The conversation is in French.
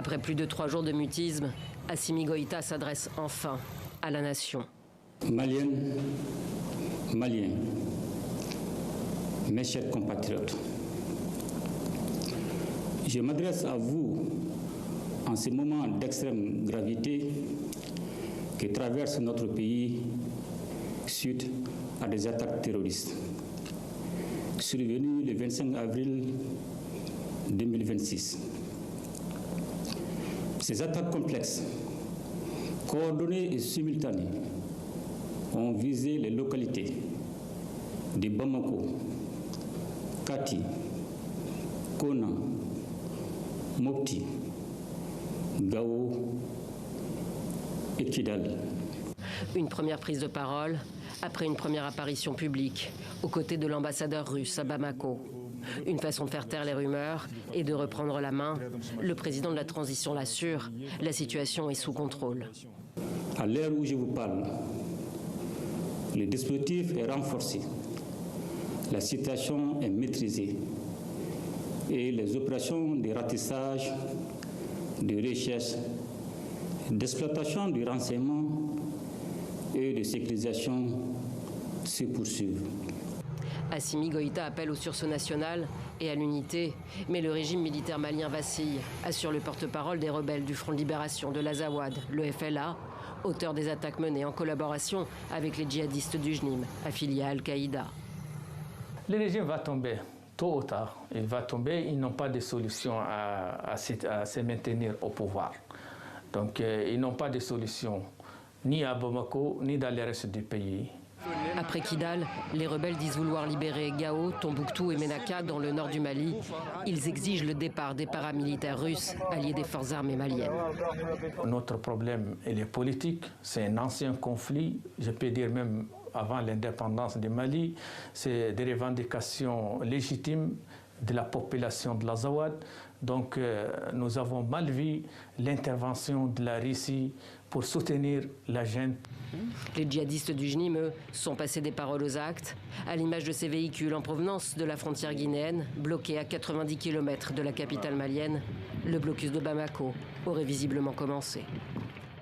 Après plus de 3 jours de mutisme, Assimi Goïta s'adresse enfin à la nation. Maliennes, Maliens, mes chers compatriotes, je m'adresse à vous en ce moment d'extrême gravité que traverse notre pays suite à des attaques terroristes survenues le 25 avril 2026. Ces attaques complexes, coordonnées et simultanées, ont visé les localités de Bamako, Kati, Kona, Mopti, Gao et Kidal. Une première prise de parole après une première apparition publique aux côtés de l'ambassadeur russe à Bamako. Une façon de faire taire les rumeurs et de reprendre la main. Le président de la transition l'assure, la situation est sous contrôle. À l'heure où je vous parle, le dispositif est renforcé, la situation est maîtrisée et les opérations de ratissage, de recherche, d'exploitation du renseignement et de sécurisation se poursuivent. Assimi Goïta appelle au sursaut national et à l'unité, mais le régime militaire malien vacille, assure le porte-parole des rebelles du Front de Libération de l'Azawad, le FLA, auteur des attaques menées en collaboration avec les djihadistes du JNIM, affiliés à Al-Qaïda. Le régime va tomber, tôt ou tard, il va tomber, ils n'ont pas de solution à se maintenir au pouvoir. Donc ils n'ont pas de solution ni à Bamako, ni dans le reste du pays. Après Kidal, les rebelles disent vouloir libérer Gao, Tombouctou et Ménaka dans le nord du Mali. Ils exigent le départ des paramilitaires russes, alliés des forces armées maliennes. Notre problème, il est politique. C'est un ancien conflit, je peux dire même avant l'indépendance du Mali. C'est des revendications légitimes de la population de l'Azawad. Donc nous avons mal vu l'intervention de la Russie pour soutenir la junte. Les djihadistes du JNIM, eux, sont passés des paroles aux actes, à l'image de ces véhicules en provenance de la frontière guinéenne, bloqués à 90 km de la capitale malienne. Le blocus de Bamako aurait visiblement commencé.